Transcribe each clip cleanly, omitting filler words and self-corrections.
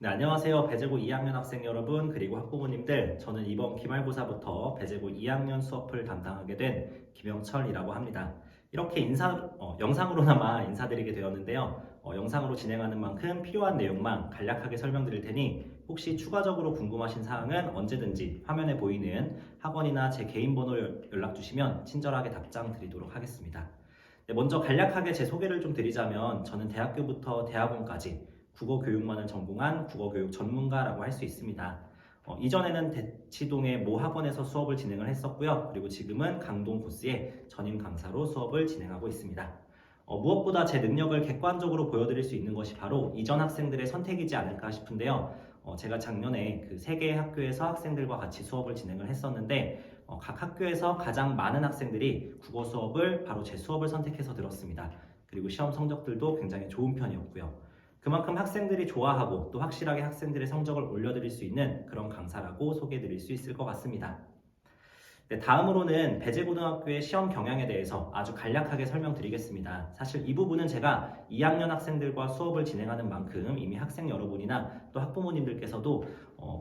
네, 안녕하세요. 배재고 2학년 학생 여러분, 그리고 학부모님들. 저는 이번 기말고사부터 배재고 2학년 수업을 담당하게 된 김영철이라고 합니다. 이렇게 영상으로나마 인사드리게 되었는데요. 영상으로 진행하는 만큼 필요한 내용만 간략하게 설명드릴 테니 혹시 추가적으로 궁금하신 사항은 언제든지 화면에 보이는 학원이나 제 개인 번호로 연락 주시면 친절하게 답장 드리도록 하겠습니다. 네, 먼저 간략하게 제 소개를 좀 드리자면 저는 대학교부터 대학원까지 국어 교육만을 전공한 국어 교육 전문가라고 할 수 있습니다. 이전에는 대치동의 모 학원에서 수업을 진행을 했었고요. 그리고 지금은 강동 고스의 전임 강사로 수업을 진행하고 있습니다. 무엇보다 제 능력을 객관적으로 보여드릴 수 있는 것이 바로 이전 학생들의 선택이지 않을까 싶은데요. 제가 작년에 그 세 개의 학교에서 학생들과 같이 수업을 진행을 했었는데 각 학교에서 가장 많은 학생들이 국어 수업을 바로 제 수업을 선택해서 들었습니다. 그리고 시험 성적들도 굉장히 좋은 편이었고요. 그만큼 학생들이 좋아하고 또 확실하게 학생들의 성적을 올려드릴 수 있는 그런 강사라고 소개해드릴 수 있을 것 같습니다. 네, 다음으로는 배재고등학교의 시험 경향에 대해서 아주 간략하게 설명드리겠습니다. 사실 이 부분은 제가 2학년 학생들과 수업을 진행하는 만큼 이미 학생 여러분이나 또 학부모님들께서도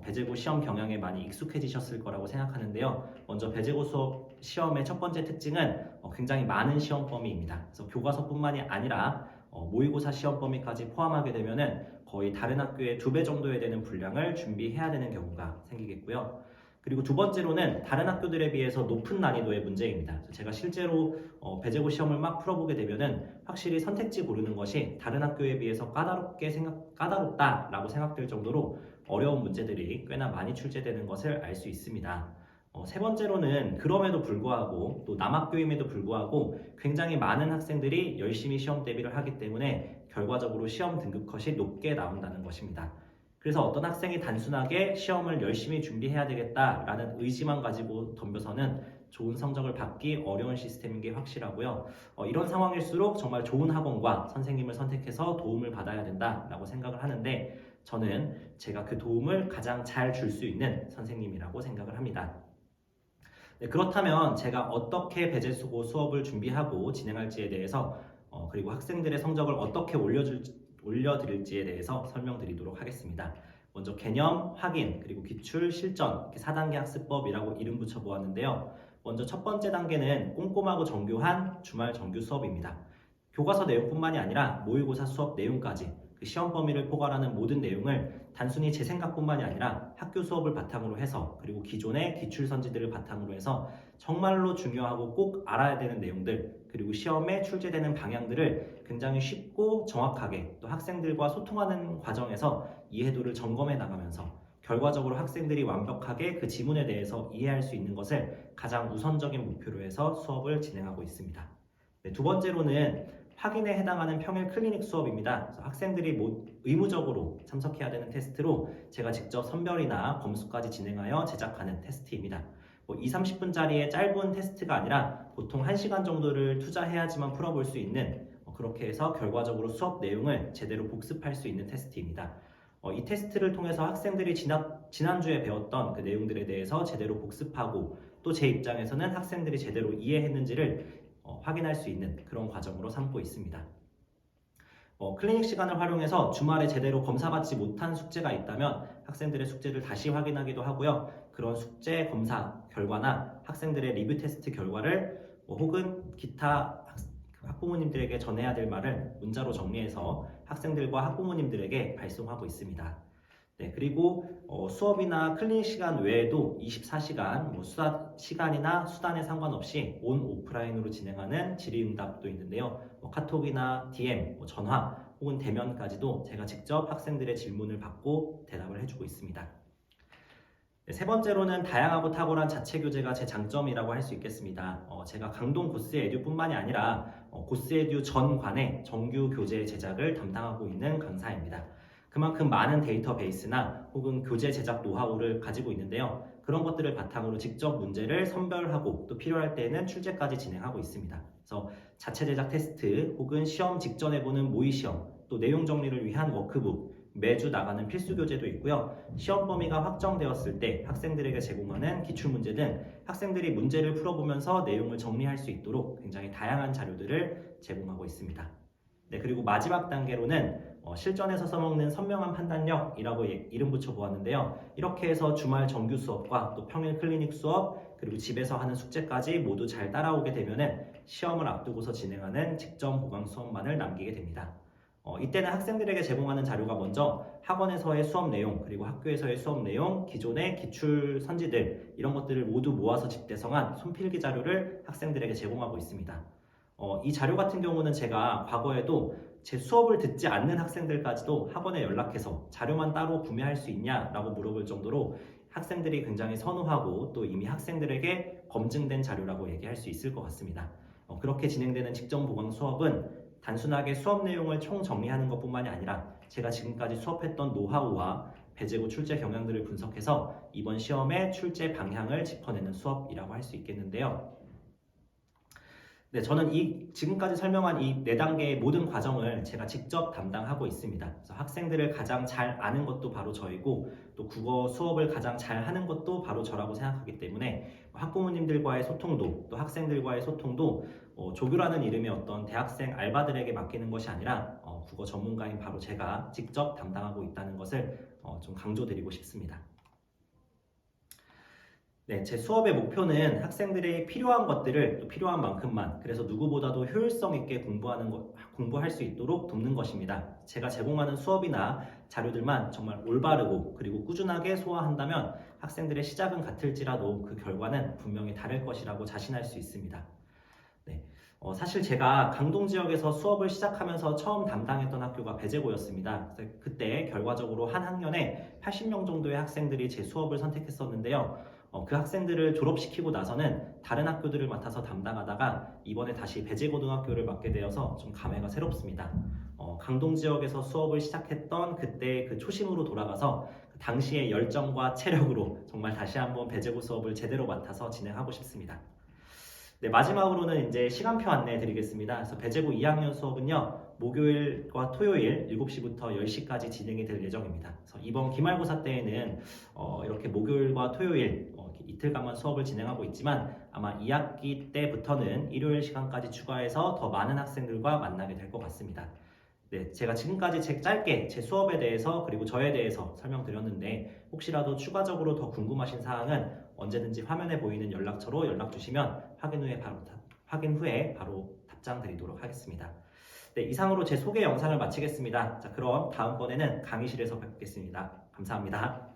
배재고 시험 경향에 많이 익숙해지셨을 거라고 생각하는데요. 먼저 배재고 수업 시험의 첫 번째 특징은 굉장히 많은 시험 범위입니다. 그래서 교과서뿐만이 아니라 모의고사 시험 범위까지 포함하게 되면은 거의 다른 학교의 2배 정도에 되는 분량을 준비해야 되는 경우가 생기겠고요. 그리고 두 번째로는 다른 학교들에 비해서 높은 난이도의 문제입니다. 제가 실제로 배재고 시험을 막 풀어보게 되면은 확실히 선택지 고르는 것이 다른 학교에 비해서 까다롭다라고 생각될 정도로 어려운 문제들이 꽤나 많이 출제되는 것을 알 수 있습니다. 세 번째로는 그럼에도 불구하고 또 남학교임에도 불구하고 굉장히 많은 학생들이 열심히 시험 대비를 하기 때문에 결과적으로 시험 등급 컷이 높게 나온다는 것입니다. 그래서 어떤 학생이 단순하게 시험을 열심히 준비해야 되겠다라는 의지만 가지고 덤벼서는 좋은 성적을 받기 어려운 시스템인 게 확실하고요. 이런 상황일수록 정말 좋은 학원과 선생님을 선택해서 도움을 받아야 된다라고 생각을 하는데 저는 제가 그 도움을 가장 잘 줄 수 있는 선생님이라고 생각을 합니다. 네, 그렇다면 제가 어떻게 배재수고 수업을 준비하고 진행할지에 대해서 그리고 학생들의 성적을 어떻게 올려드릴지에 대해서 설명드리도록 하겠습니다. 먼저 개념, 확인, 그리고 기출, 실전 이렇게 4단계 학습법이라고 이름 붙여보았는데요. 먼저 첫 번째 단계는 꼼꼼하고 정교한 주말 정규 수업입니다. 교과서 내용뿐만이 아니라 모의고사 수업 내용까지 그 시험 범위를 포괄하는 모든 내용을 단순히 제 생각뿐만이 아니라 학교 수업을 바탕으로 해서 그리고 기존의 기출 선지들을 바탕으로 해서 정말로 중요하고 꼭 알아야 되는 내용들 그리고 시험에 출제되는 방향들을 굉장히 쉽고 정확하게 또 학생들과 소통하는 과정에서 이해도를 점검해 나가면서 결과적으로 학생들이 완벽하게 그 지문에 대해서 이해할 수 있는 것을 가장 우선적인 목표로 해서 수업을 진행하고 있습니다. 네, 두 번째로는 확인에 해당하는 평일 클리닉 수업입니다. 그래서 학생들이 의무적으로 참석해야 되는 테스트로 제가 직접 선별이나 검수까지 진행하여 제작하는 테스트입니다. 2, 30분짜리의 짧은 테스트가 아니라 보통 1시간 정도를 투자해야지만 풀어볼 수 있는 그렇게 해서 결과적으로 수업 내용을 제대로 복습할 수 있는 테스트입니다. 이 테스트를 통해서 학생들이 지난주에 배웠던 그 내용들에 대해서 제대로 복습하고 또 제 입장에서는 학생들이 제대로 이해했는지를 확인할 수 있는 그런 과정으로 삼고 있습니다. 클리닉 시간을 활용해서 주말에 제대로 검사받지 못한 숙제가 있다면 학생들의 숙제를 다시 확인하기도 하고요. 그런 숙제 검사 결과나 학생들의 리뷰 테스트 결과를 혹은 기타 학부모님들에게 전해야 될 말을 문자로 정리해서 학생들과 학부모님들에게 발송하고 있습니다. 네, 그리고 수업이나 클리닉 시간 외에도 24시간 수다 시간이나 수단에 상관없이 온 오프라인으로 진행하는 질의응답도 있는데요. 카톡이나 DM, 전화 혹은 대면까지도 제가 직접 학생들의 질문을 받고 대답을 해주고 있습니다. 네, 세 번째로는 다양하고 탁월한 자체 교재가 제 장점이라고 할 수 있겠습니다. 제가 강동 고스에듀뿐만이 아니라 고스에듀 전관의 정규 교재 제작을 담당하고 있는 강사입니다. 그만큼 많은 데이터베이스나 혹은 교재 제작 노하우를 가지고 있는데요. 그런 것들을 바탕으로 직접 문제를 선별하고 또 필요할 때에는 출제까지 진행하고 있습니다. 그래서 자체 제작 테스트 혹은 시험 직전에 보는 모의 시험 또 내용 정리를 위한 워크북 매주 나가는 필수 교재도 있고요. 시험 범위가 확정되었을 때 학생들에게 제공하는 기출문제 등 학생들이 문제를 풀어보면서 내용을 정리할 수 있도록 굉장히 다양한 자료들을 제공하고 있습니다. 네, 그리고 마지막 단계로는 실전에서 써먹는 선명한 판단력이라고 이름 붙여 보았는데요. 이렇게 해서 주말 정규 수업과 또 평일 클리닉 수업 그리고 집에서 하는 숙제까지 모두 잘 따라오게 되면은 시험을 앞두고서 진행하는 직전 보강 수업만을 남기게 됩니다. 이때는 학생들에게 제공하는 자료가 먼저 학원에서의 수업 내용, 그리고 학교에서의 수업 내용, 기존의 기출 선지들 이런 것들을 모두 모아서 집대성한 손필기 자료를 학생들에게 제공하고 있습니다. 이 자료 같은 경우는 제가 과거에도 제 수업을 듣지 않는 학생들까지도 학원에 연락해서 자료만 따로 구매할 수 있냐라고 물어볼 정도로 학생들이 굉장히 선호하고 또 이미 학생들에게 검증된 자료라고 얘기할 수 있을 것 같습니다. 그렇게 진행되는 직전 보강 수업은 단순하게 수업 내용을 총정리하는 것뿐만이 아니라 제가 지금까지 수업했던 노하우와 배제고 출제 경향들을 분석해서 이번 시험의 출제 방향을 짚어내는 수업이라고 할 수 있겠는데요. 네, 저는 지금까지 설명한 이 4단계의 모든 과정을 제가 직접 담당하고 있습니다. 그래서 학생들을 가장 잘 아는 것도 바로 저이고 또 국어 수업을 가장 잘 하는 것도 바로 저라고 생각하기 때문에 학부모님들과의 소통도 또 학생들과의 소통도 조교라는 이름의 어떤 대학생 알바들에게 맡기는 것이 아니라 국어 전문가인 바로 제가 직접 담당하고 있다는 것을 좀 강조드리고 싶습니다. 네, 제 수업의 목표는 학생들이 필요한 것들을 또 필요한 만큼만 그래서 누구보다도 효율성 있게 공부할 수 있도록 돕는 것입니다. 제가 제공하는 수업이나 자료들만 정말 올바르고 그리고 꾸준하게 소화한다면 학생들의 시작은 같을지라도 그 결과는 분명히 다를 것이라고 자신할 수 있습니다. 네, 사실 제가 강동 지역에서 수업을 시작하면서 처음 담당했던 학교가 배재고였습니다. 그래서 그때 결과적으로 한 학년에 80명 정도의 학생들이 제 수업을 선택했었는데요. 그 학생들을 졸업시키고 나서는 다른 학교들을 맡아서 담당하다가 이번에 다시 배재고등학교를 맡게 되어서 좀 감회가 새롭습니다. 강동 지역에서 수업을 시작했던 그때 그 초심으로 돌아가서 그 당시의 열정과 체력으로 정말 다시 한번 배재고 수업을 제대로 맡아서 진행하고 싶습니다. 네, 마지막으로는 이제 시간표 안내 드리겠습니다. 그래서 배재고 2학년 수업은요, 목요일과 토요일 7시부터 10시까지 진행이 될 예정입니다. 그래서 이번 기말고사 때에는 이렇게 목요일과 토요일 이틀간만 수업을 진행하고 있지만 아마 2학기 때부터는 일요일 시간까지 추가해서 더 많은 학생들과 만나게 될 것 같습니다. 네, 제가 지금까지 짧게 제 수업에 대해서 그리고 저에 대해서 설명드렸는데 혹시라도 추가적으로 더 궁금하신 사항은 언제든지 화면에 보이는 연락처로 연락 주시면 확인 후에 바로 답장 드리도록 하겠습니다. 네, 이상으로 제 소개 영상을 마치겠습니다. 자, 그럼 다음번에는 강의실에서 뵙겠습니다. 감사합니다.